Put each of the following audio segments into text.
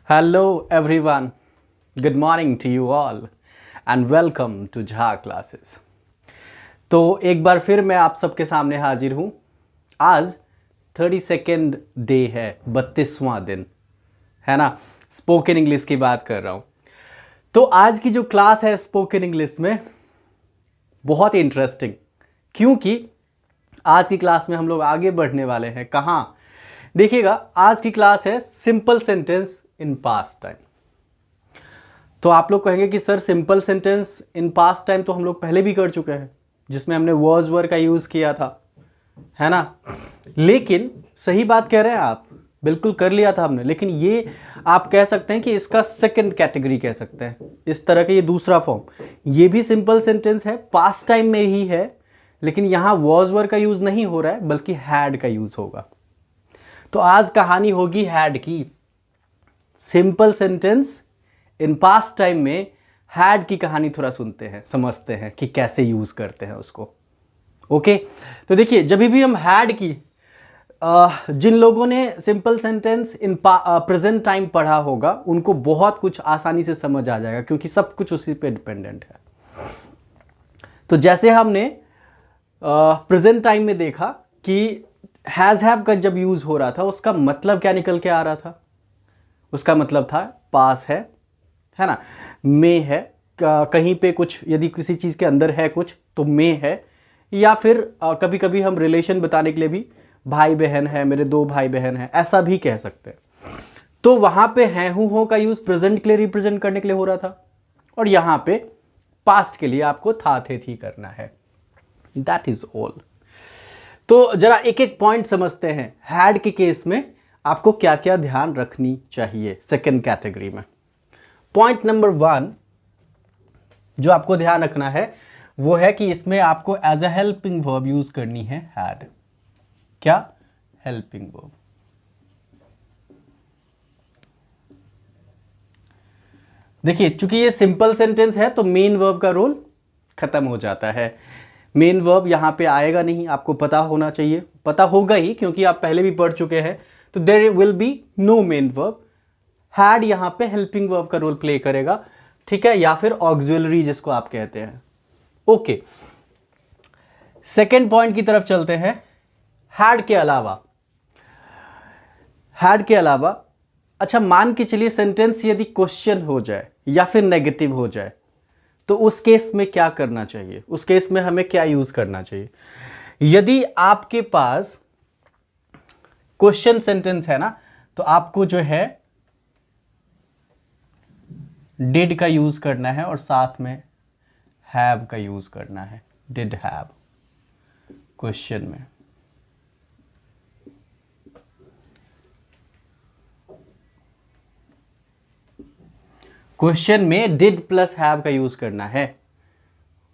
Hello everyone, good morning to you all and welcome to Jha classes. तो एक बार फिर मैं आप सबके सामने हाजिर हूँ। आज 32nd डे है, 32वां दिन है ना। स्पोकन इंग्लिश की बात कर रहा हूँ। तो आज की जो क्लास है स्पोकन इंग्लिश में बहुत ही इंटरेस्टिंग, क्योंकि आज की क्लास में हम लोग आगे बढ़ने वाले हैं। कहाँ देखिएगा, आज की क्लास है simple sentence in past time. तो आप लोग कहेंगे कि sir simple sentence in past time तो हम लोग पहले भी कर चुके हैं, जिसमें हमने वॉज वर का यूज़ किया था, है ना। लेकिन सही बात कह रहे हैं आप, बिल्कुल कर लिया था हमने। लेकिन ये आप कह सकते हैं कि इसका सेकंड कैटेगरी कह सकते हैं, इस तरह का ये दूसरा फॉर्म। ये भी सिंपल सेंटेंस है, पास्ट टाइम में ही है, लेकिन यहाँ वॉज वर का यूज़ नहीं हो रहा है, बल्कि हैड का यूज़ होगा। तो आज कहानी होगी हैड की। Simple sentence in past time में हैड की कहानी थोड़ा सुनते हैं, समझते हैं कि कैसे यूज़ करते हैं उसको। ओके, तो देखिए, जब भी हम हैड की जिन लोगों ने simple sentence in present time पढ़ा होगा, उनको बहुत कुछ आसानी से समझ आ जाएगा, क्योंकि सब कुछ उसी पे डिपेंडेंट है। तो जैसे हमने प्रेजेंट टाइम में देखा कि हैज़ हैव का जब यूज़ हो रहा था, उसका मतलब क्या निकल के आ रहा था? उसका मतलब था पास है ना, में है, कहीं पे कुछ, यदि किसी चीज़ के अंदर है कुछ तो में है। या फिर कभी कभी हम रिलेशन बताने के लिए भी भाई बहन है, मेरे दो भाई बहन हैं, ऐसा भी कह सकते हैं। तो वहाँ पे हैं हूँ हो का यूज़ प्रेजेंट के लिए रिप्रेजेंट करने के लिए हो रहा था, और यहाँ पे पास्ट के लिए आपको था थे थी करना है। That is all. तो जरा एक एक पॉइंट समझते हैं। हैड के केस में आपको क्या क्या ध्यान रखनी चाहिए सेकेंड कैटेगरी में। पॉइंट नंबर 1 जो आपको ध्यान रखना है वो है कि इसमें आपको as a helping verb use करनी है हैड। क्या? Helping verb. देखिए, चूंकि ये सिंपल सेंटेंस है तो मेन वर्ब का रोल खत्म हो जाता है। मेन वर्ब यहां पे आएगा नहीं, आपको पता होना चाहिए, पता होगा ही क्योंकि आप पहले भी पढ़ चुके हैं। तो there will be no main verb. Had यहां पे हेल्पिंग वर्ब का रोल प्ले करेगा, ठीक है, या फिर ऑक्सिलरी जिसको आप कहते हैं। ओके, सेकेंड पॉइंट की तरफ चलते हैं। हैड के अलावा अच्छा, मान के चलिए सेंटेंस यदि क्वेश्चन हो जाए या फिर नेगेटिव हो जाए, तो उस केस में क्या करना चाहिए? उस केस में हमें क्या यूज करना चाहिए? यदि आपके पास क्वेश्चन सेंटेंस है ना, तो आपको जो है डिड का यूज करना है और साथ में हैव का यूज करना है। डिड हैव क्वेश्चन में। क्वेश्चन में डिड प्लस हैव का यूज करना है।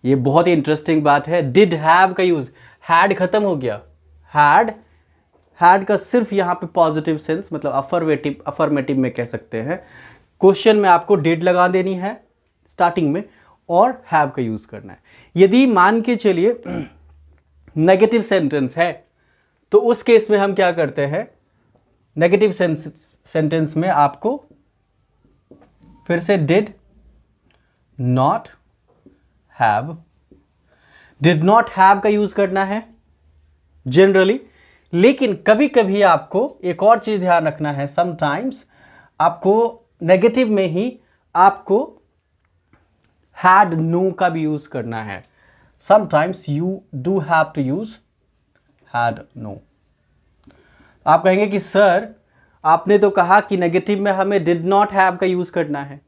ये बहुत ही इंटरेस्टिंग बात है। डिड हैव का यूज, हैड खत्म हो गया। हैड का सिर्फ यहां पे पॉजिटिव सेंस, मतलब अफर्मेटिव में कह सकते हैं। क्वेश्चन में आपको डिड लगा देनी है स्टार्टिंग में और हैव का यूज करना है। यदि मान के चलिए नेगेटिव सेंटेंस है, तो उस केस में हम क्या करते हैं? नेगेटिव सेंटेंस में आपको फिर से डिड नॉट हैव का यूज करना है जनरली। लेकिन कभी कभी आपको एक और चीज ध्यान रखना है, समटाइम्स आपको नेगेटिव में ही आपको हैड नो का भी यूज करना है। Sometimes you do have to use had no. आप कहेंगे कि सर आपने तो कहा कि नेगेटिव में हमें डिड नॉट हैव का यूज करना है,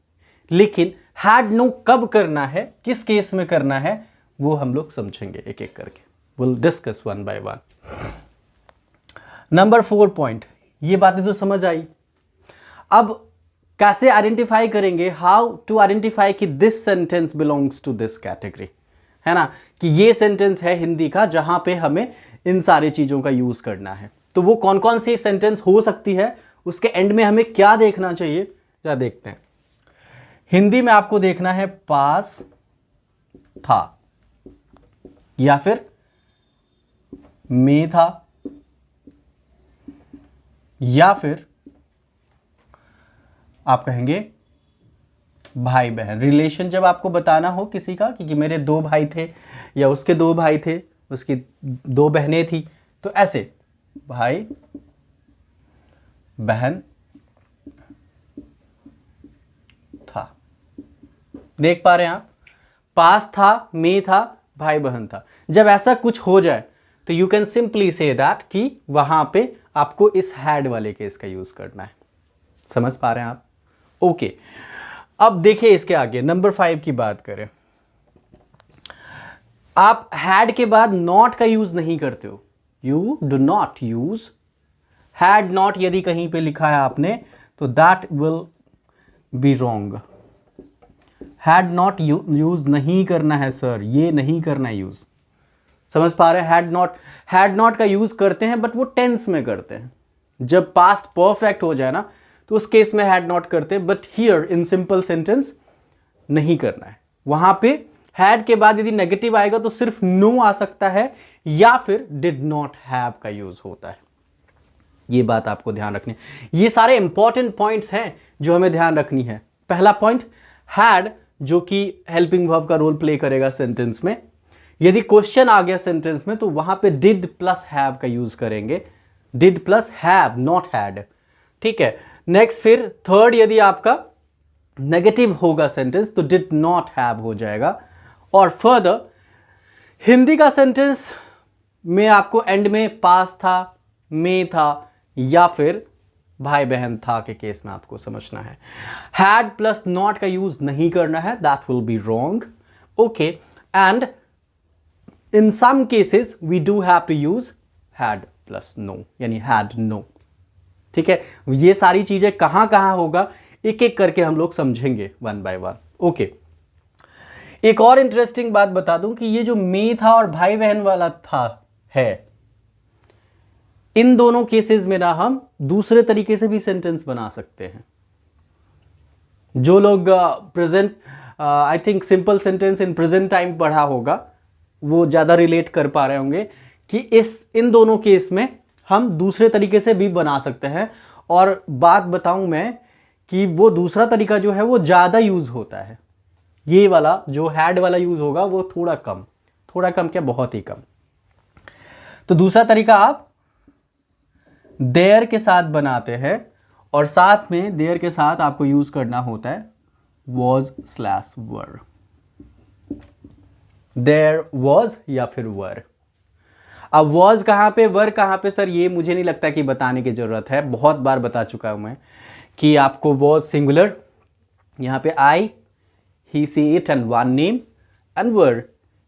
लेकिन हैड नो कब करना है, किस केस में करना है, वो हम लोग समझेंगे एक एक करके। Will discuss one by one. Number 4 point, ये बातें तो समझ आई। अब कैसे आइडेंटिफाई करेंगे? हाउ टू आइडेंटिफाई कि this sentence belongs to this category, है ना, कि ये सेंटेंस है हिंदी का जहां पे हमें इन सारी चीजों का यूज करना है। तो वो कौन कौन सी सेंटेंस हो सकती है, उसके एंड में हमें क्या देखना चाहिए, क्या देखते हैं। हिंदी में आपको देखना है पास था, या फिर में था, या फिर आप कहेंगे भाई बहन। रिलेशन जब आपको बताना हो किसी का कि मेरे 2 भाई थे या उसके 2 भाई थे, उसकी 2 बहनें थी, तो ऐसे भाई बहन था। देख पा रहे हैं आप, पास था, में था, भाई बहन था। जब ऐसा कुछ हो जाए तो you can simply say that कि वहां पे आपको इस हैड वाले केस का यूज करना है। समझ पा रहे हैं आप? ओके, अब देखिए इसके आगे नंबर 5 की बात करें। आप हैड के बाद नॉट का यूज नहीं करते हो। You do not use had not. यदि कहीं पे लिखा है आपने तो that will be wrong. Had not use नहीं करना है सर, ये नहीं करना है यूज। समझ पा रहे हैं? हैड नॉट का यूज करते हैं बट वो टेंस में करते हैं। जब पास्ट परफेक्ट हो जाए ना तो उस केस में हैड नॉट करते हैं, but here in simple sentence नहीं करना है। वहां पे हैड के बाद यदि नेगेटिव आएगा तो सिर्फ नो आ सकता है या फिर डिड नॉट हैव का यूज होता है। ये बात आपको ध्यान रखनी है। ये सारे इंपॉर्टेंट पॉइंट्स हैं जो हमें ध्यान रखनी है। पहला पॉइंट, हैड जो कि हेल्पिंग वर्ब का रोल प्ले करेगा सेंटेंस में। यदि क्वेश्चन आ गया सेंटेंस में तो वहां पे डिड प्लस हैव का यूज करेंगे। Did plus have, not had. ठीक है। नेक्स्ट फिर थर्ड, यदि आपका नेगेटिव होगा सेंटेंस तो डिड नॉट हैव हो जाएगा। और फर्दर हिंदी का सेंटेंस में आपको एंड में पास था, में था या फिर भाई बहन था के केस में आपको समझना है। हैड प्लस नॉट का यूज नहीं करना है, that will be wrong. Okay, and in some cases we do have to use had plus no, यानी हैड नो। ठीक है, ये सारी चीजें कहां कहां होगा एक एक करके हम लोग समझेंगे वन बाय वन। ओके, एक और इंटरेस्टिंग बात बता दूं कि ये जो में था और भाई बहन वाला था है, इन दोनों केसेस में ना हम दूसरे तरीके से भी सेंटेंस बना सकते हैं। जो लोग present I think simple sentence in present time पढ़ा होगा वो ज्यादा रिलेट कर पा रहे होंगे कि इन दोनों केस में हम दूसरे तरीके से भी बना सकते हैं। और बात बताऊं मैं कि वो दूसरा तरीका जो है वो ज्यादा यूज होता है। ये वाला जो हैड वाला यूज होगा वो थोड़ा कम क्या, बहुत ही कम। तो दूसरा तरीका आप देयर के साथ बनाते हैं और साथ में देयर के साथ आपको यूज करना होता है was slash were. There was या फिर वर। अब was कहां पे, वर कहां पे सर, ये मुझे नहीं लगता कि बताने की जरूरत है। बहुत बार बता चुका हूं मैं कि आपको was सिंगुलर, यहां पे I, he, she, it and one name, and were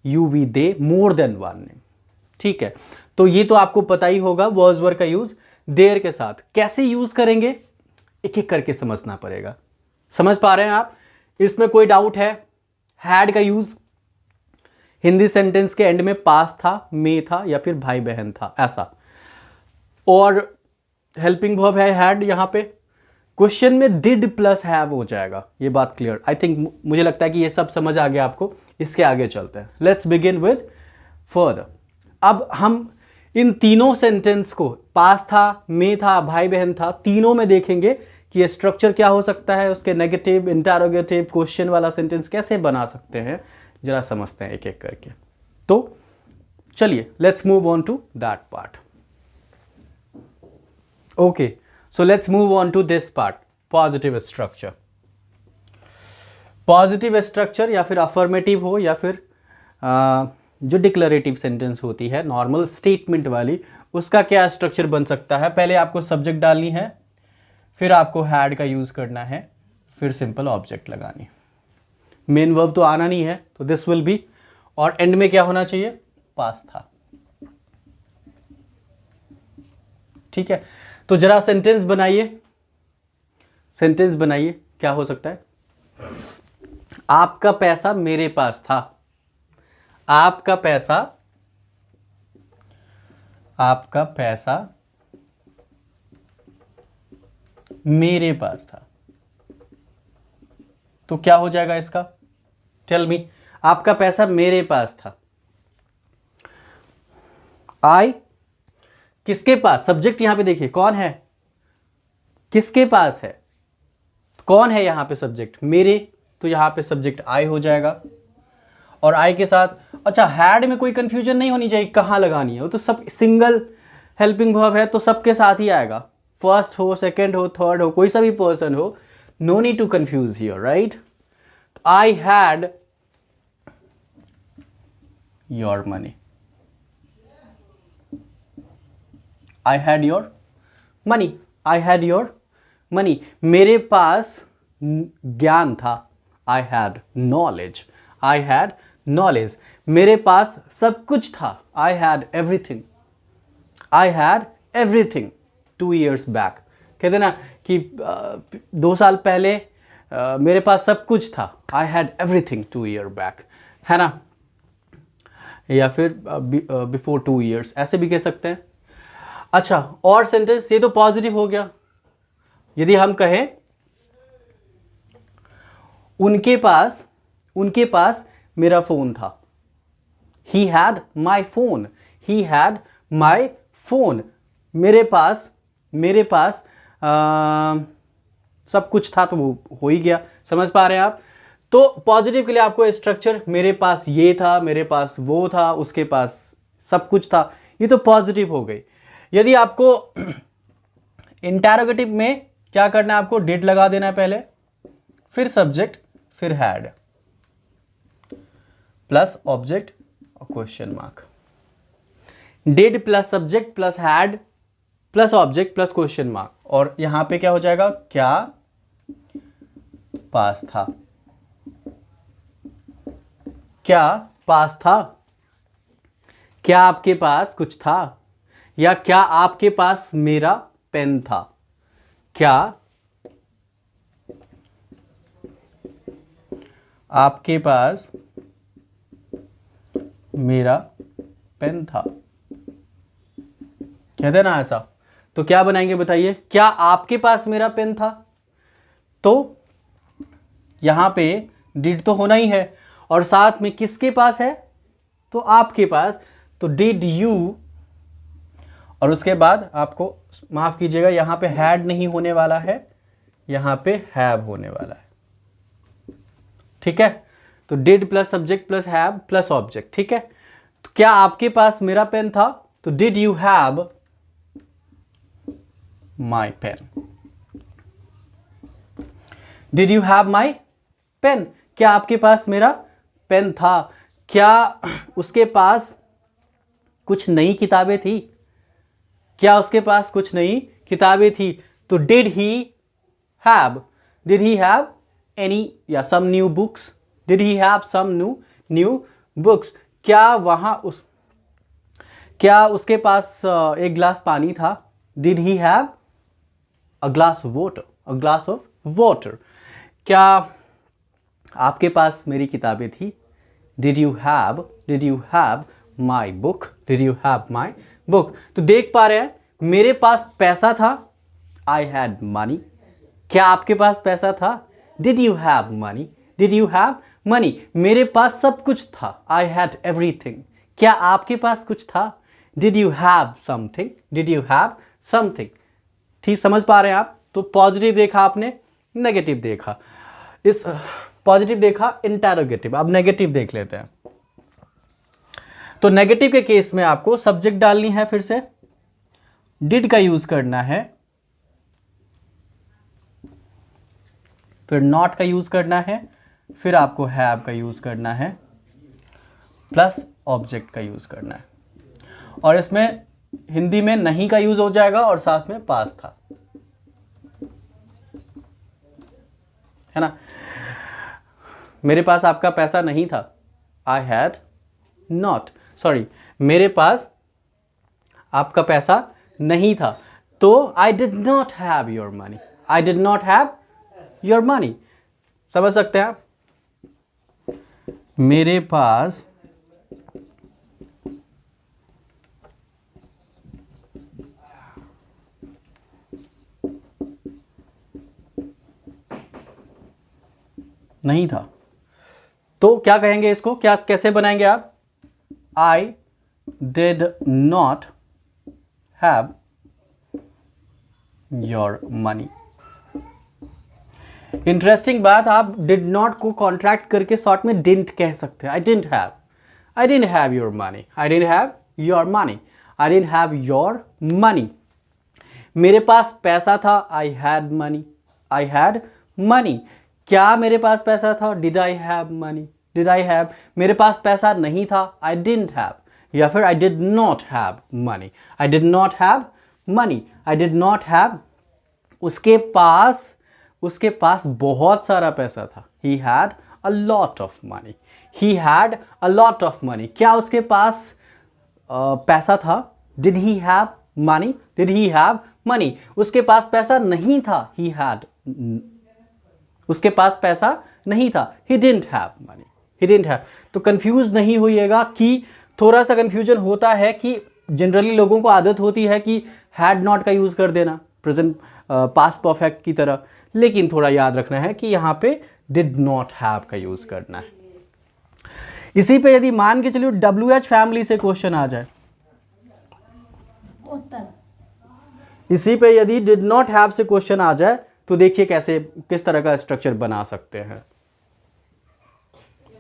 you, we, they, more than one name। ठीक है, तो ये तो आपको पता ही होगा was were का यूज देयर के साथ कैसे यूज करेंगे, एक एक करके समझना पड़ेगा। समझ पा रहे हैं आप? इसमें कोई डाउट है? हैड का यूज हिंदी सेंटेंस के एंड में पास था, में था या फिर भाई बहन था, ऐसा। और हेल्पिंग वर्ब है हैड। यहां पे क्वेश्चन में डिड प्लस हैव हो जाएगा। ये बात क्लियर? आई थिंक, मुझे लगता है कि ये सब समझ आ गया आपको। इसके आगे चलते हैं। Let's begin with further. अब हम इन तीनों सेंटेंस को, पास था, में था, भाई बहन था, तीनों में देखेंगे कि स्ट्रक्चर क्या हो सकता है, उसके नेगेटिव, इंटरोगेटिव, क्वेश्चन वाला सेंटेंस कैसे बना सकते हैं, जरा समझते हैं एक एक करके। तो चलिए let's move on to that part. Okay, so let's move on to this part, positive structure. Positive structure या फिर अफर्मेटिव हो या फिर जो डिक्लेरेटिव सेंटेंस होती है नॉर्मल स्टेटमेंट वाली, उसका क्या स्ट्रक्चर बन सकता है। पहले आपको सब्जेक्ट डालनी है, फिर आपको हैड का यूज करना है, फिर सिंपल ऑब्जेक्ट लगानी है। मेन वर्ब तो आना नहीं है तो दिस विल बी, और एंड में क्या होना चाहिए, पास था। ठीक है, तो जरा सेंटेंस बनाइए। सेंटेंस बनाइए, क्या हो सकता है? आपका पैसा मेरे पास था। आपका पैसा मेरे पास था। तो क्या हो जाएगा इसका? Tell me. आपका पैसा मेरे पास था। आई, किसके पास? सब्जेक्ट यहां पे देखिए कौन है, किसके पास है? कौन है यहाँ पे सब्जेक्ट? मेरे, तो यहाँ पे सब्जेक्ट आई हो जाएगा। और आई के साथ, अच्छा हैड में कोई कंफ्यूजन नहीं होनी चाहिए कहाँ लगानी है, वो तो सब सिंगल हेल्पिंग वर्ब है तो सबके साथ ही आएगा, फर्स्ट हो, सेकंड हो, थर्ड हो, कोई सा भी पर्सन हो, no need to confuse here, right? I had your money, I had your money, I had your money. मेरे पास ज्ञान था, I had knowledge, I had knowledge. मेरे पास सब कुछ था, I had everything, I had everything 2 years back. कहते ना कि 2 साल पहले मेरे पास सब कुछ था, I had everything 2 year back, है ना? या फिर बिफोर 2 years, ऐसे भी कह सकते हैं। अच्छा, और सेंटेंस, ये तो पॉजिटिव हो गया। यदि हम कहें उनके पास मेरा फोन था, he had my phone, he had my phone. मेरे पास सब कुछ था, तो वो हो ही गया। समझ पा रहे हैं आप? तो पॉजिटिव के लिए आपको स्ट्रक्चर, मेरे पास ये था, मेरे पास वो था, उसके पास सब कुछ था, ये तो पॉजिटिव हो गई। यदि आपको इंटरोगेटिव में क्या करना है, आपको डिड लगा देना है पहले, फिर सब्जेक्ट, फिर हैड, प्लस ऑब्जेक्ट और question mark. Did plus subject plus had plus object plus question mark. और यहां पे क्या हो जाएगा? क्या पास था, क्या पास था, क्या आपके पास कुछ था, या क्या आपके पास मेरा पेन था, क्या आपके पास मेरा पेन था, कहते हैं ना ऐसा। तो क्या बनाएंगे बताइए? क्या आपके पास मेरा पेन था, तो यहां पे डिड तो होना ही है, और साथ में किसके पास है? तो आपके पास, तो डिड यू, और उसके बाद आपको माफ कीजिएगा, यहां पे हैड नहीं होने वाला है, यहां पे हैव होने वाला है, ठीक है? तो did plus subject plus have plus object, ठीक है? तो क्या आपके पास मेरा पेन था, तो did you have my pen, did you have my pen. क्या आपके पास मेरा पेन था? क्या उसके पास कुछ नई किताबें थी, क्या उसके पास कुछ नई किताबें थी? तो डिड ही हैव एनी या some new books, did he have some new books. क्या उसके पास एक ग्लास पानी था, did he have a glass of water. क्या आपके पास मेरी किताबें थी, did you have my book, did you have my book. तो देख पा रहे हैं, मेरे पास पैसा था, आई हैड मनी। क्या आपके पास पैसा था, डिड यू हैव मनी, मेरे पास सब कुछ था, आई हैड एवरीथिंग। क्या आपके पास कुछ था, डिड यू हैव समथिंग। ठीक, समझ पा रहे हैं आप? तो पॉजिटिव देखा आपने, नेगेटिव देखा, इस पॉजिटिव देखा, इंटरोगेटिव। अब नेगेटिव देख लेते हैं। तो नेगेटिव के केस में आपको सब्जेक्ट डालनी है, फिर से डिड का यूज करना है, फिर नॉट का यूज करना है, फिर आपको हैव का यूज करना है, प्लस ऑब्जेक्ट का यूज करना है। और इसमें हिंदी में नहीं का यूज हो जाएगा, और साथ में पास था, है ना? मेरे पास आपका पैसा नहीं था, आई हैड नॉट, सॉरी, मेरे पास आपका पैसा नहीं था, तो आई did not have your money, I did not have your money. समझ सकते हैं आप? मेरे पास नहीं था, तो क्या कहेंगे इसको, क्या कैसे बनाएंगे आप? आई did not have your money. Interesting बात, आप डिड नॉट को कॉन्ट्रैक्ट करके शॉर्ट में डिडंट कह सकते हैं। I didn't have your money, I didn't have your money, I didn't have your money. मेरे पास पैसा था, I had money, I had money. क्या मेरे पास पैसा था? Did I have money, did I have. मेरे पास पैसा नहीं था, आई डिडंट हैव, या फिर आई did not have money, I did not have money, I did not have. उसके पास बहुत सारा पैसा था, he had a lot of money, he had a lot of money। क्या उसके पास पैसा था? did he have money, did he have money। उसके पास पैसा नहीं था, he had, उसके पास पैसा नहीं था, he didn't have money, he didn't have। तो कंफ्यूज नहीं होइएगा कि थोड़ा सा कंफ्यूजन होता है कि जनरली लोगों को आदत होती है कि हैड नॉट का यूज़ कर देना प्रेजेंट पास्ट परफेक्ट की तरह, लेकिन थोड़ा याद रखना है कि यहाँ पे डिड नॉट हैव का यूज़ करना है। इसी पे यदि मान के चलिए WH फैमिली से क्वेश्चन आ जाए, इसी पे यदि डिड नॉट हैव से क्वेश्चन आ जाए तो देखिए कैसे किस तरह का स्ट्रक्चर बना सकते हैं।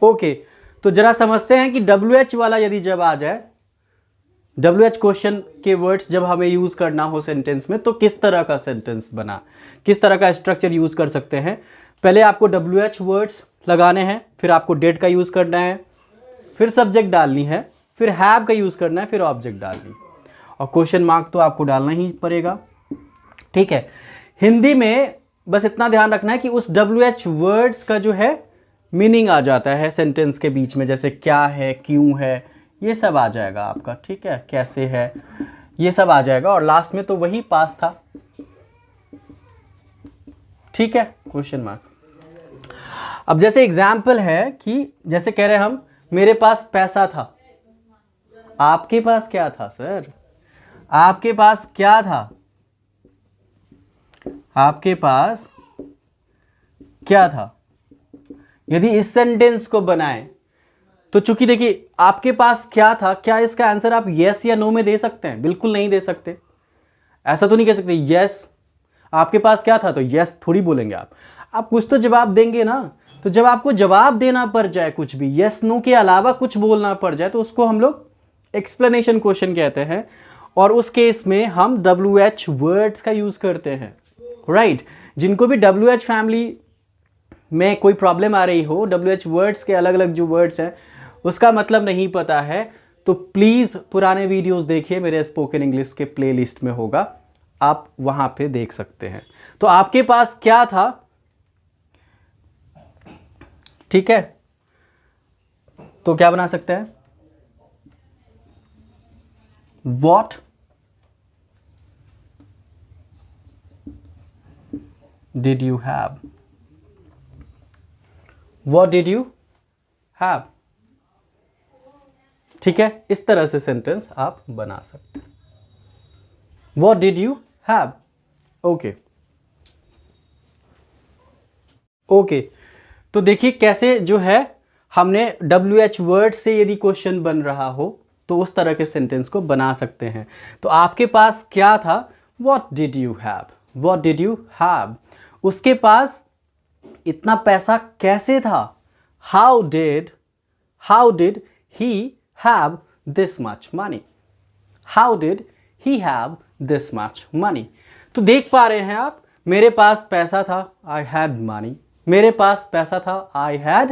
ओके, तो जरा समझते हैं कि WH वाला यदि जब आ जाए, WH क्वेश्चन के वर्ड्स जब हमें यूज करना हो सेंटेंस में, तो किस तरह का सेंटेंस बना, किस तरह का स्ट्रक्चर यूज कर सकते हैं। पहले आपको WH वर्ड्स लगाने हैं, फिर आपको डेट का यूज करना है, फिर सब्जेक्ट डालनी है, फिर हैव का यूज करना है, फिर ऑब्जेक्ट डालनी, और क्वेश्चन मार्क तो आपको डालना ही पड़ेगा। ठीक है, हिंदी में बस इतना ध्यान रखना है कि उस WH वर्ड्स का जो है मीनिंग आ जाता है सेंटेंस के बीच में, जैसे क्या है, क्यों है, ये सब आ जाएगा आपका। ठीक है, कैसे है, ये सब आ जाएगा, और लास्ट में तो वही पास था। ठीक है, क्वेश्चन मार्क। अब जैसे एग्जाम्पल है कि जैसे कह रहे हैं हम, मेरे पास पैसा था, आपके पास क्या था सर? आपके पास क्या था? आपके पास क्या था? यदि इस सेंटेंस को बनाएं तो चूंकि देखिए आपके पास क्या था, क्या इसका आंसर आप यस या नो में दे सकते हैं? बिल्कुल नहीं दे सकते। ऐसा तो नहीं कह सकते यस आपके पास क्या था तो यस थोड़ी बोलेंगे आप कुछ तो जवाब देंगे ना। तो जब आपको जवाब देना पड़ जाए, कुछ भी यस नो के अलावा कुछ बोलना पड़ जाए, तो उसको हम लोग एक्सप्लेनेशन क्वेश्चन कहते हैं, और उस केस में हम WH वर्ड्स का यूज करते हैं। राइट, जिनको भी WH फैमिली में कोई प्रॉब्लम आ रही हो, WH वर्ड्स के अलग अलग जो वर्ड्स हैं उसका मतलब नहीं पता है, तो प्लीज़ पुराने वीडियोस देखिए, मेरे स्पोकन इंग्लिश के प्लेलिस्ट में होगा, आप वहां पे देख सकते हैं। तो आपके पास क्या था? ठीक है, तो क्या बना सकते हैं? What did you have? What did you have? ठीक है, इस तरह से सेंटेंस आप बना सकते हैं। What did you have? Okay okay, तो देखिए कैसे जो है हमने WH वर्ड से यदि क्वेश्चन बन रहा हो तो उस तरह के सेंटेंस को बना सकते हैं। तो आपके पास क्या था? What did you have? What did you have? उसके पास इतना पैसा कैसे था? How did he have this much money? How did he have this much money? तो देख पा रहे हैं आप, मेरे पास पैसा था, I had money। मेरे पास पैसा था, I had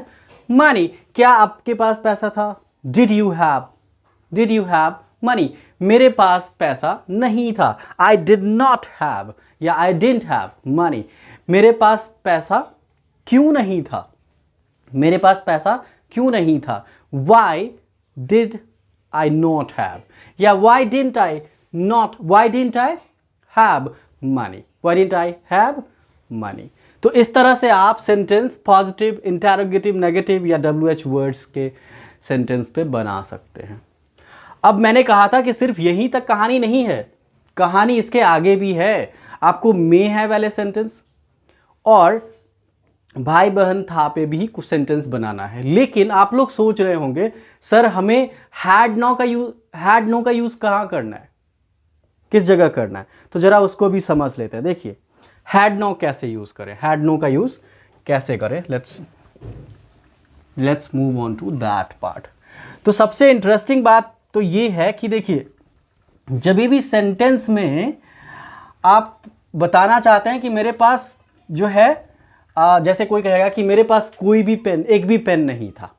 money। क्या आपके पास पैसा था? Did you have money? मेरे पास पैसा नहीं था, I did not have या I didn't have money। मेरे पास पैसा क्यों नहीं था? मेरे पास पैसा क्यों नहीं था? Why did I not have या why didn't I have money? Why didn't I have money? तो इस तरह से आप सेंटेंस पॉजिटिव, इंटरोगेटिव, नेगेटिव या WH वर्ड्स के सेंटेंस पे बना सकते हैं। अब मैंने कहा था कि सिर्फ यहीं तक कहानी नहीं है, कहानी इसके आगे भी है। आपको मे है वाले सेंटेंस और भाई बहन था पे भी कुछ सेंटेंस बनाना है। लेकिन आप लोग सोच रहे होंगे सर हमें हैड नो का यूज कहाँ करना है, किस जगह करना है? तो जरा उसको भी समझ लेते हैं। देखिए हैड नो कैसे यूज करें, हैड नो का यूज कैसे करें, let's move on to that part. तो सबसे इंटरेस्टिंग बात तो ये है कि देखिए, जब भी सेंटेंस में आप बताना चाहते हैं कि मेरे पास जो है जैसे कोई कहेगा कि मेरे पास कोई भी पेन, एक भी पेन नहीं था,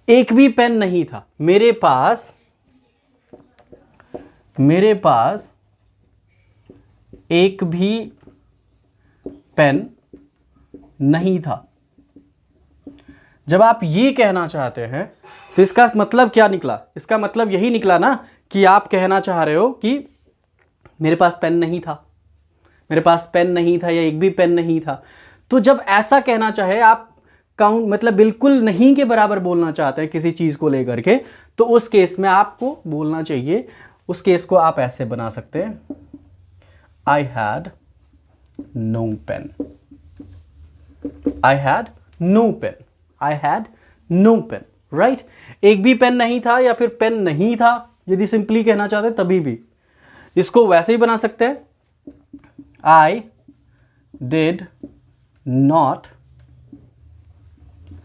एक भी पेन नहीं था, मेरे पास एक भी पेन नहीं था। जब आप ये कहना चाहते हैं तो इसका मतलब क्या निकला? इसका मतलब यही निकला ना कि आप कहना चाह रहे हो कि मेरे पास पेन नहीं था, मेरे पास पेन नहीं था या एक भी पेन नहीं था। तो जब ऐसा कहना चाहे, आप काउंट मतलब बिल्कुल नहीं के बराबर बोलना चाहते हैं किसी चीज़ को लेकर के, तो उस केस में आपको बोलना चाहिए, उस केस को आप ऐसे बना सकते हैं, I had no pen, I had no pen, I had no pen, right. एक भी पेन नहीं था या फिर पेन नहीं था, यदि सिंपली कहना चाहते हैं तभी भी इसको वैसे ही बना सकते हैं, I did not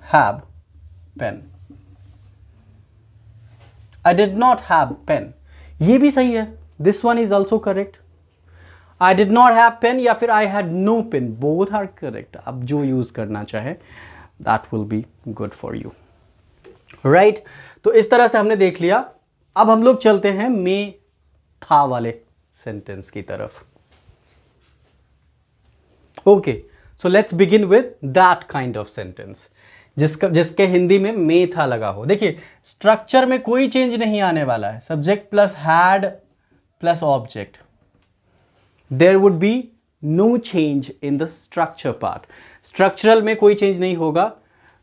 have pen, I did not have pen, ये भी सही है, this one is also correct. I did not have pen या फिर I had no pen, both are correct. आप जो यूज करना चाहे that will be good for you, right. तो इस तरह से हमने देख लिया। अब हम लोग चलते हैं में था वाले सेंटेंस की तरफ। Okay, so let's begin with that kind of sentence जिसके हिंदी में था लगा हो। देखिए, स्ट्रक्चर में कोई चेंज नहीं आने वाला है, subject plus had plus object, there would be no change in the structure part. Structural में कोई चेंज नहीं होगा,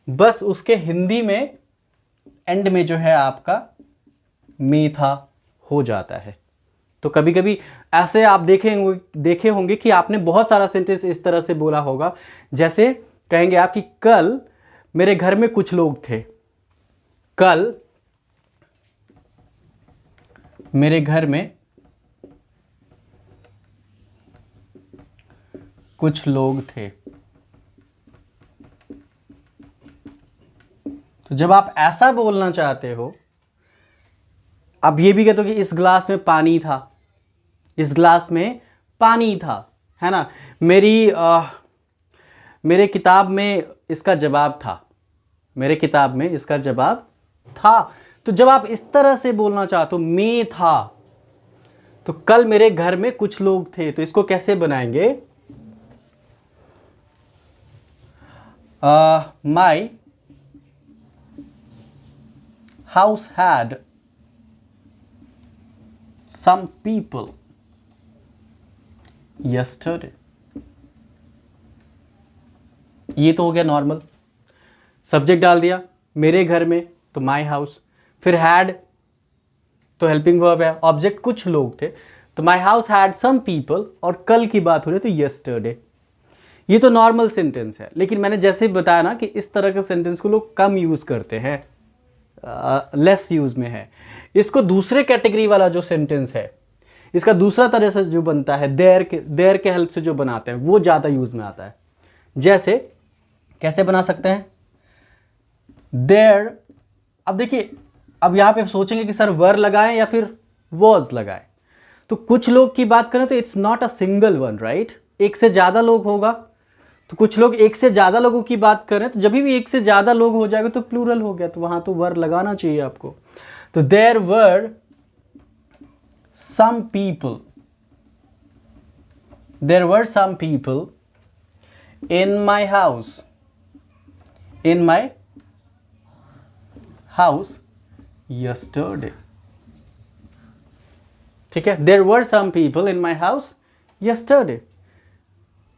बस उसके हिंदी में एंड में जो है आपका था हो जाता है। तो कभी कभी ऐसे आप देखे होंगे कि आपने बहुत सारा सेंटेंस इस तरह से बोला होगा, जैसे कहेंगे आप कि कल मेरे घर में कुछ लोग थे, कल मेरे घर में कुछ लोग थे। तो जब आप ऐसा बोलना चाहते हो, आप ये भी कहते हो कि इस ग्लास में पानी था, इस ग्लास में पानी था, है ना, मेरे किताब में इसका जवाब था, मेरे किताब में इसका जवाब था। तो जब आप इस तरह से बोलना चाहते हो में था, तो कल मेरे घर में कुछ लोग थे, तो इसको कैसे बनाएंगे? माई house had some people yesterday। ये तो हो गया नॉर्मल, सब्जेक्ट डाल दिया मेरे घर में तो माई हाउस, फिर हैड तो हेल्पिंग वर्ब है, ऑब्जेक्ट कुछ लोग थे तो my house had some people, और कल की बात हो रही तो यस्टरडे। ये तो नॉर्मल सेंटेंस है, लेकिन मैंने जैसे बताया ना कि इस तरह के सेंटेंस को लोग कम यूज करते हैं, लेस यूज में है। इसको दूसरे कैटेगरी वाला जो सेंटेंस है, इसका दूसरा तरह से जो बनता है, देयर के हेल्प से जो बनाते हैं, वो ज़्यादा यूज में आता है। जैसे कैसे बना सकते हैं? देयर, अब देखिए, अब यहाँ पे सोचेंगे कि सर वर लगाएं या फिर वॉज लगाएं। तो कुछ लोग की बात करें तो it's not a single one, right, एक से ज़्यादा लोग होगा। तो कुछ लोग एक से ज़्यादा लोगों की बात करें तो जब भी एक से ज़्यादा लोग हो जाएगा तो प्लूरल हो गया, तो वहाँ तो वर लगाना चाहिए आपको। तो there were some people, there were some people in my house, in my house yesterday. ठीक है, there were some people in my house yesterday,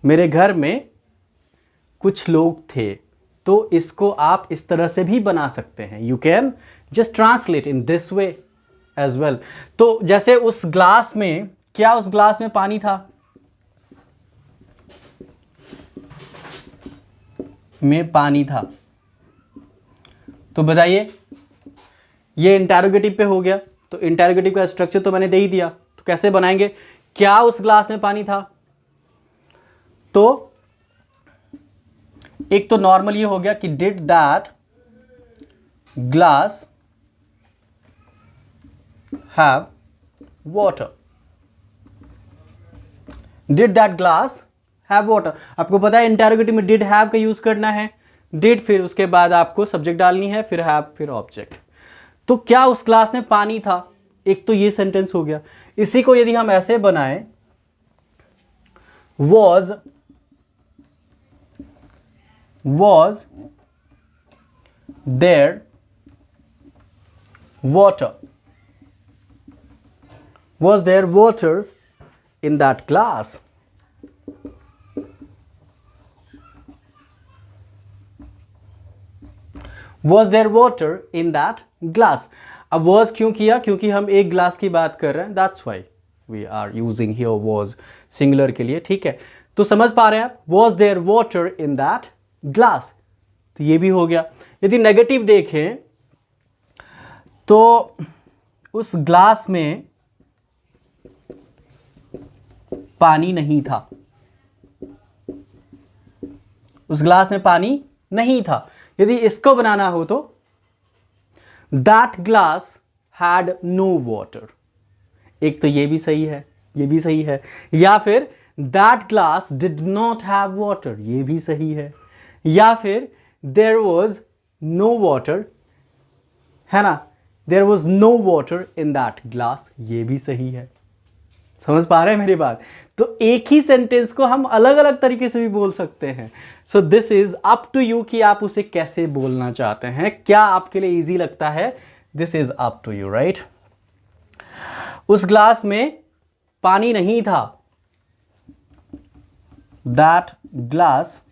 मेरे घर में कुछ लोग थे। तो इसको आप इस तरह से भी बना सकते हैं, you can just translate in this way as well. तो जैसे उस ग्लास में, क्या उस ग्लास में पानी था? में पानी था। तो बताइए, ये इंटरोगेटिव पे हो गया, तो इंटरोगेटिव का स्ट्रक्चर तो मैंने दे ही दिया, तो कैसे बनाएंगे? क्या उस ग्लास में पानी था? तो एक तो नॉर्मल ये हो गया कि did that glass have water, did that glass have water. आपको पता है इंटरोगेटिव में डिड हैव का यूज करना है, डिड फिर उसके बाद आपको सब्जेक्ट डालनी है, फिर हैव फिर ऑब्जेक्ट। तो क्या उस ग्लास में पानी था, एक तो ये सेंटेंस हो गया। इसी को यदि हम ऐसे बनाएं, was there water, was there water in that glass? Was there water in that glass? अब was क्यों किया, क्योंकि हम एक ग्लास की बात कर रहे हैं, that's why we are using here was singular के लिए, ठीक है। तो समझ पा रहे हैं आप, was there water in that glass? तो ये भी हो गया। यदि नेगेटिव देखें तो उस ग्लास में पानी नहीं था, उस ग्लास में पानी नहीं था। यदि इसको बनाना हो तो that glass had no water, एक तो ये भी सही है, ये भी सही है। या फिर that glass did not have water, ये भी सही है। या फिर there was no water, है ना, there was no water in that glass, ये भी सही है। समझ पा रहे हैं मेरी बात? तो एक ही सेंटेंस को हम अलग अलग तरीके से भी बोल सकते हैं। So this is up to you कि आप उसे कैसे बोलना चाहते हैं, क्या आपके लिए इजी लगता है, this is up to you, right. उस ग्लास में पानी नहीं था, that glass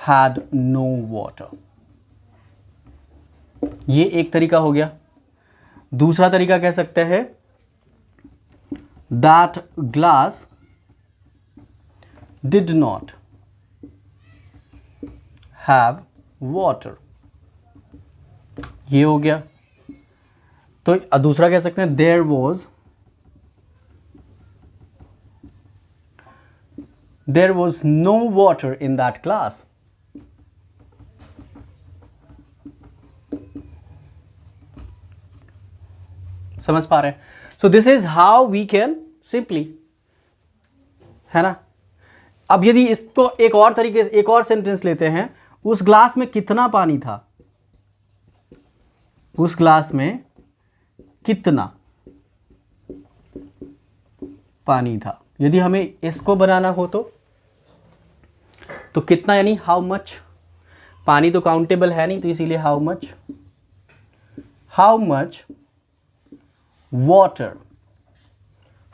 had no water, ये एक तरीका हो गया। दूसरा तरीका कह सकते हैं that glass did not have water, ये हो गया। तो दूसरा कह सकते हैं there was no water in that glass, समझ पा रहे हैं? So this is how we can simply, है ना। अब यदि इसको एक और तरीके से एक और सेंटेंस लेते हैं, उस ग्लास में कितना पानी था, उस ग्लास में कितना पानी था। यदि हमें इसको बनाना हो तो कितना यानी हाउ मच, पानी तो काउंटेबल है नहीं, तो इसीलिए how much water,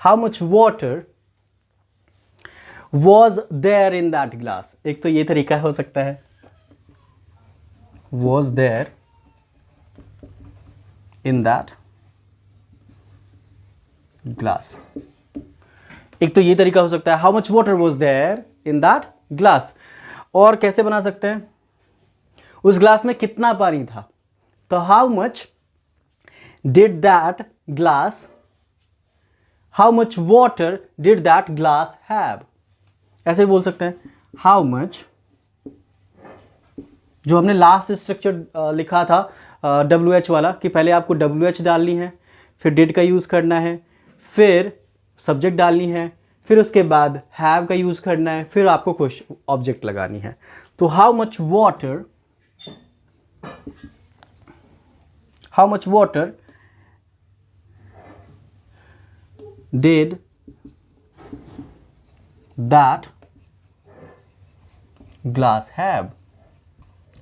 how much water was there in that glass। एक तो ये तरीका हो सकता है was there in that glass, एक तो ये तरीका हो सकता है how much water was there in that glass। और कैसे बना सकते हैं, उस ग्लास में कितना पानी था, तो how much did that glass, how much water did that glass have, ऐसे बोल सकते हैं how much, जो हमने लास्ट स्ट्रक्चर लिखा था WH वाला, कि पहले आपको WH डालनी है, फिर did का यूज़ करना है, फिर सब्जेक्ट डालनी है, फिर उसके बाद have का यूज़ करना है, फिर आपको कुछ ऑब्जेक्ट लगानी है। तो how much water did that glass have,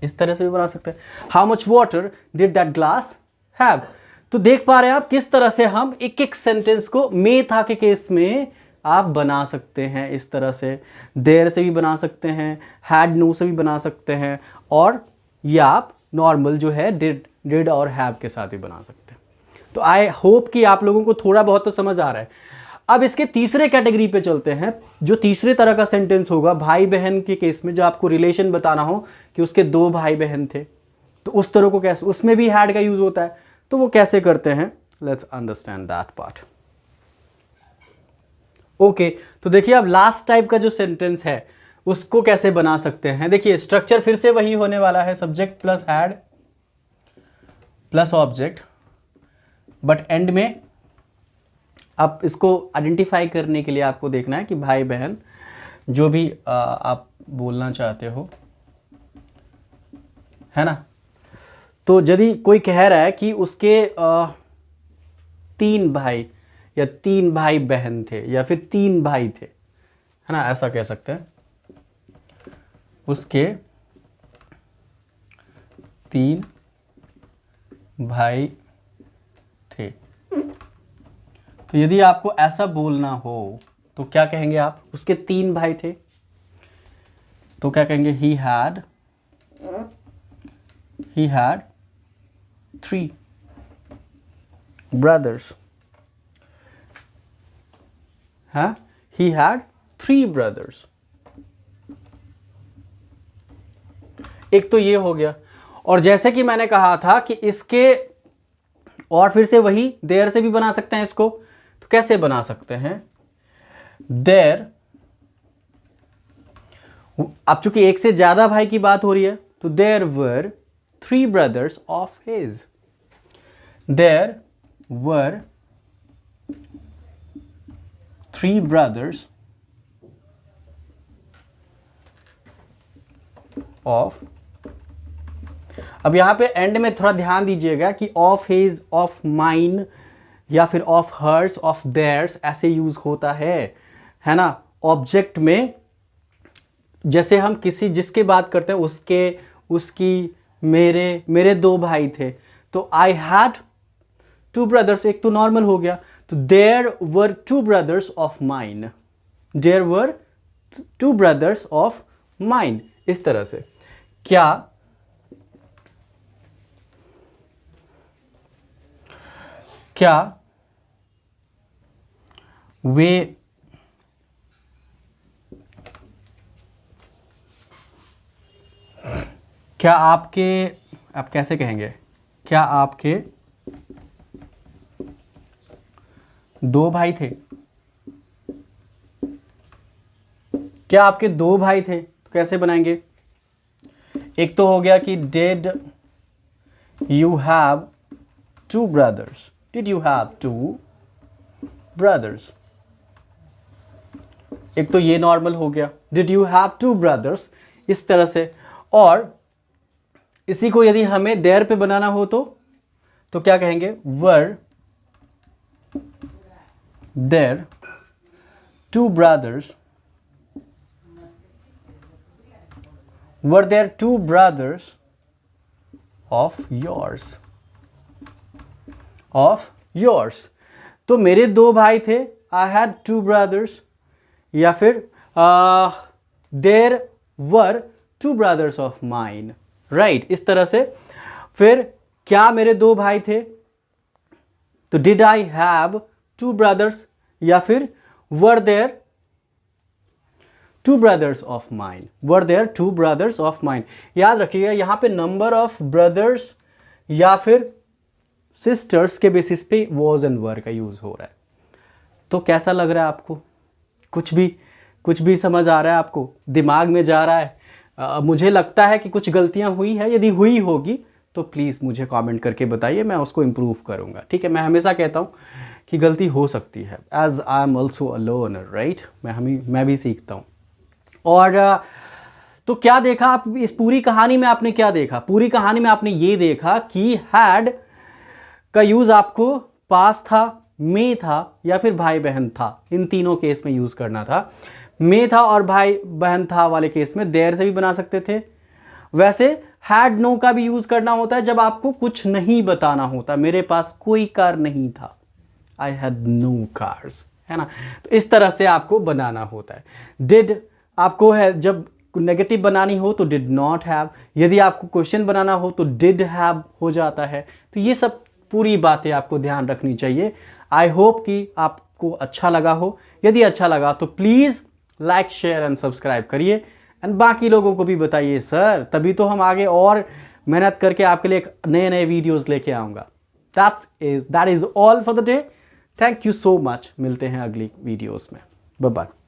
इस तरह से भी बना सकते हैं how much water did that glass have। तो देख पा रहे हैं आप किस तरह से हम एक एक सेंटेंस को मे था के केस में आप बना सकते हैं, इस तरह से देर से भी बना सकते हैं, हैड नो से भी बना सकते हैं, और या आप नॉर्मल जो है डिड और हैव के साथ भी बना सकते हैं। तो आई होप कि आप लोगों को थोड़ा बहुत तो समझ आ रहा है। अब इसके तीसरे कैटेगरी पे चलते हैं, जो तीसरे तरह का सेंटेंस होगा भाई बहन के केस में, जो आपको रिलेशन बताना हो कि उसके दो भाई बहन थे, तो उस तरह को कैसे, उसमें भी हैड का यूज होता है, तो वो कैसे करते हैं, let's understand that part. Okay तो देखिए अब लास्ट टाइप का जो सेंटेंस है उसको कैसे बना सकते हैं। देखिए स्ट्रक्चर फिर से वही होने वाला है, subject plus had plus object, but and में आप इसको आइडेंटिफाई करने के लिए आपको देखना है कि भाई बहन जो भी आप बोलना चाहते हो, है ना। तो यदि कोई कह रहा है कि उसके 3 भाई या 3 भाई बहन थे या फिर 3 भाई थे, है ना, ऐसा कह सकते हैं, उसके 3 भाई थे। तो यदि आपको ऐसा बोलना हो तो क्या कहेंगे आप, उसके 3 भाई थे तो क्या कहेंगे, ही हैड 3 brothers, हाँ, he had 3 brothers। एक तो ये हो गया। और जैसे कि मैंने कहा था कि इसके और फिर से वही देयर से भी बना सकते हैं इसको। तो कैसे बना सकते हैं, देयर, अब चूंकि एक से ज्यादा भाई की बात हो रही है तो there were 3 brothers of his, there were 3 brothers of, अब यहां पे एंड में थोड़ा ध्यान दीजिएगा कि ऑफ हिज, ऑफ माइन या फिर ऑफ हर्स, ऑफ देयर्स ऐसे यूज होता है ना। ऑब्जेक्ट में जैसे हम किसी जिसके बात करते हैं उसके, उसकी, मेरे 2 भाई थे, तो आई हैड 2 brothers, एक तो नॉर्मल हो गया। तो there were 2 brothers of mine, there were 2 brothers of mine, इस तरह से। क्या वे क्या आपके, आप कैसे कहेंगे, क्या आपके 2 भाई थे, क्या आपके 2 भाई थे, तो कैसे बनाएंगे। एक तो हो गया कि did you have 2 brothers, did you have 2 brothers, एक तो ये नॉर्मल हो गया, डिड यू हैव 2 brothers, इस तरह से। और इसी को यदि हमें देयर पे बनाना हो तो क्या कहेंगे, were there 2 brothers, were there 2 brothers of yours, तो मेरे 2 भाई थे, I had 2 brothers, या फिर there were 2 brothers of mine, right, इस तरह से। फिर क्या मेरे 2 भाई थे, तो did I have 2 brothers, या फिर were there 2 brothers of mine, were there 2 brothers of mine। याद रखिएगा यहाँ पे नंबर ऑफ ब्रदर्स या फिर सिस्टर्स के बेसिस पे was and were का यूज हो रहा है। तो कैसा लग रहा है आपको, कुछ भी समझ आ रहा है आपको, दिमाग में जा रहा है। मुझे लगता है कि कुछ गलतियां हुई है, यदि हुई होगी तो प्लीज़ मुझे कमेंट करके बताइए, मैं उसको इम्प्रूव करूंगा, ठीक है। मैं हमेशा कहता हूं कि गलती हो सकती है, as I am also a learner, right, मैं भी सीखता हूं। और तो क्या देखा आप इस पूरी कहानी में, आपने क्या देखा, पूरी कहानी में आपने ये देखा कि हैड का यूज आपको पास था, में था या फिर भाई बहन था, इन तीनों केस में यूज करना था। में था और भाई बहन था वाले केस में देयर से भी बना सकते थे। वैसे हैड नो का भी यूज करना होता है जब आपको कुछ नहीं बताना होता, मेरे पास कोई कार नहीं था, आई हैड नो कार्स, है ना। तो इस तरह से आपको बनाना होता है। डिड आपको है जब नेगेटिव बनानी हो तो डिड नॉट हैव, यदि आपको क्वेश्चन बनाना हो तो डिड हैव हो जाता है। तो ये सब पूरी बातें आपको ध्यान रखनी चाहिए। आई होप कि आपको अच्छा लगा हो, यदि अच्छा लगा तो please like share and subscribe करिए एंड बाकी लोगों को भी बताइए सर, तभी तो हम आगे और मेहनत करके आपके लिए नए नए वीडियोस लेके आऊँगा। That is all for the day. Thank you so much, मिलते हैं अगली वीडियोस में। Bye bye.